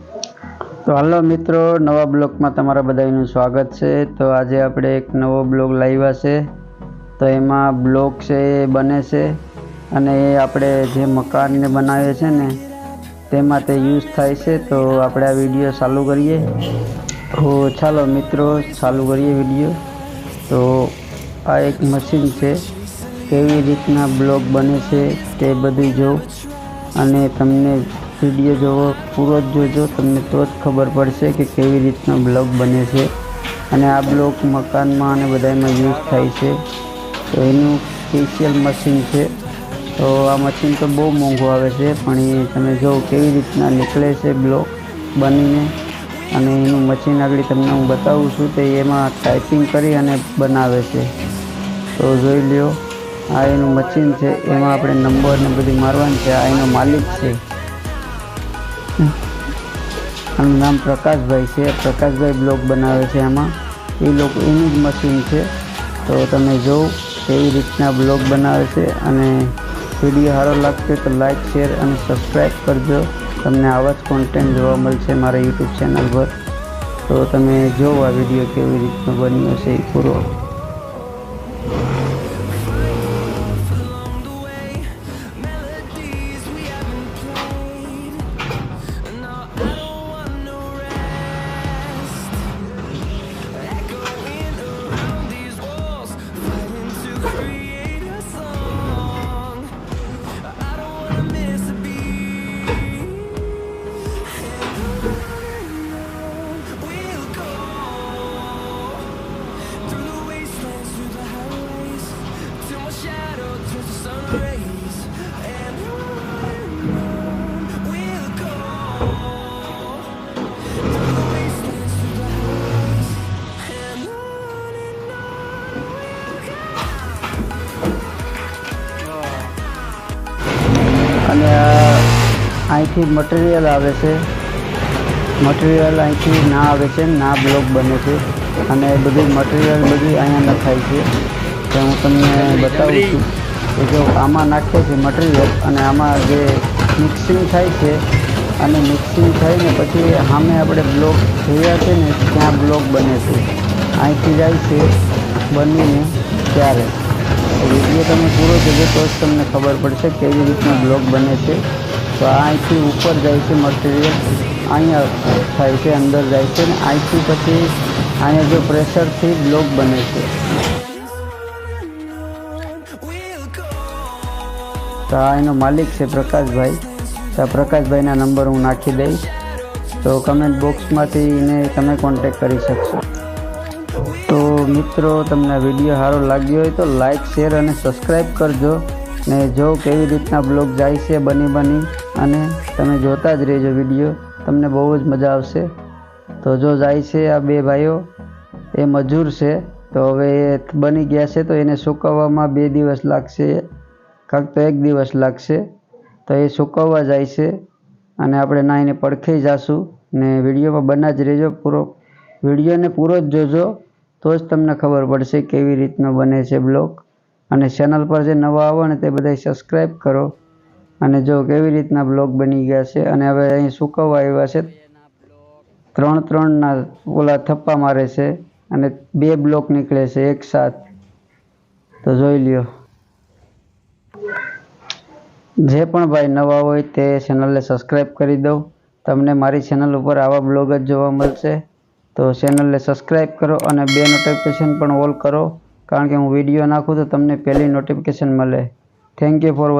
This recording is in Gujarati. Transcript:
તો હાલો મિત્રો, નવા બ્લોગમાં તમારા બધાનું સ્વાગત છે। તો આજે આપણે એક નવો બ્લોગ લાવ્યા છે। તો એમાં બ્લોગ છે એ બને છે અને એ આપણે જે મકાનને બનાવીએ છે ને તેમાં તે યુઝ થાય છે। તો આપણે આ વિડીયો ચાલુ કરીએ। તો ચાલો મિત્રો ચાલુ કરીએ વિડીયો। તો આ એક મશીન છે, કેવી રીતના બ્લોગ બને છે તે બધું જો, અને તમને વિડીયો જોવો પૂરો જ જોજો, તમને તો જ ખબર પડશે કે કેવી રીતનો બ્લોગ બને છે। અને આ બ્લોગ મકાનમાં અને બધામાં યુઝ થાય છે। તો એનું સ્પેશિયલ મશીન છે। તો આ મશીન તો બહુ મોંઘું આવે છે, પણ એ તમે જો કેવી રીતના નીકળે છે બ્લોગ બનીને। અને એનું મશીન આગળ તમને હું બતાવું છું, તો એમાં ટાઈપિંગ કરી અને બનાવે છે। તો જોઈ લ્યો, આ એનું મશીન છે, એમાં આપણે નંબર ને બધું મારવાનું છે। આ એનો માલિક છે, આનું નામ પ્રકાશભાઈ છે। પ્રકાશભાઈ બ્લોગ બનાવે છે આમાં, એ લોકો એનું જ મશીન છે। તો તમે જોવો કેવી રીતના બ્લોગ બનાવે છે। અને વિડીયો સારો લાગશે તો લાઈક, શેર અને સબસ્ક્રાઈબ કરજો। તમને આવા જ કોન્ટેન્ટ જોવા મળશે મારા યુટ્યુબ ચેનલ પર। તો તમે જોવો આ વિડીયો કેવી રીતનો બન્યો છે એ પૂરો। અને અહીંથી મટીરિયલ આવે છે, મટીરિયલ અહીંથી ના આવે છે, ના બ્લોક બને છે। અને બધું મટીરિયલ બધું અહીંયા નખાય છે। તો હું તમને બતાવું છું કે જો આમાં નાખે છે મટીરિયલ, અને આમાં જે મિક્સિંગ થાય છે, અને મિક્સિંગ થઈને પછી સામે આપણે બ્લોક જોયા છે ને ત્યાં બ્લોક બને છે। અહીંથી જાય છે બનીને ત્યારે। વિડીયો તમે પૂરો જોજો તો જ તમને ખબર પડશે કેવી રીતના બ્લોગ બને છે। તો અહીંથી ઉપર જાય છે મટીરિયલ, અહીંયા થાય છે, અંદર જાય છે, ને અહીંથી પછી અહીંયા જો પ્રેશરથી બ્લોગ બને છે। તો આ એનો માલિક છે પ્રકાશભાઈ। તો પ્રકાશભાઈના નંબર હું નાખી દઈશ, તો કમેન્ટ બોક્સમાંથી એને તમે કોન્ટેક કરી શકશો। તો મિત્રો, તમને વિડીયો સારો લાગ્યો હોય તો લાઈક, શેર અને સબસ્ક્રાઈબ કરજો। ને જો કેવી રીતના બ્લોગ જાય છે બની અને તમે જોતા જ રહેજો વિડીયો, તમને બહુ જ મજા આવશે। તો જો જાય છે આ બે ભાઈઓ, એ મજૂર છે। તો હવે એ બની ગયા છે, તો એને સુકવવામાં 2 દિવસ લાગશે, કાંક તો 1 દિવસ લાગશે। તો એ સુકવવા જાય છે, અને આપણે ના એને પડખે જઈશું। ને વિડીયોમાં બના જ રહેજો, પૂરો વિડીયોને પૂરો જ જોજો, તો જ તમને ખબર પડશે કેવી રીતનો બને છે બ્લોગ। અને ચેનલ પર જે નવા આવો ને તે બધા સબસ્ક્રાઈબ કરો। અને જો કેવી રીતના બ્લોગ બની ગયા છે, અને હવે અહીં સુકવવા આવ્યા છે। 3-3ના ઓલા થપ્પા મારે છે, અને 2 બ્લોક નીકળે છે એક સાથ। તો જોઈ લ્યો, જે પણ ભાઈ નવા હોય તે ચેનલને સબસ્ક્રાઈબ કરી દો। તમને મારી ચેનલ ઉપર આવા બ્લોગ જ જોવા મળશે। તો ચેનલને સબસ્ક્રાઈબ કરો અને 2 નોટિફિકેશન પણ ઓલ કરો, કારણ કે હું વિડીયો નાખું તો તમને પહેલી નોટિફિકેશન મળે। Thank you for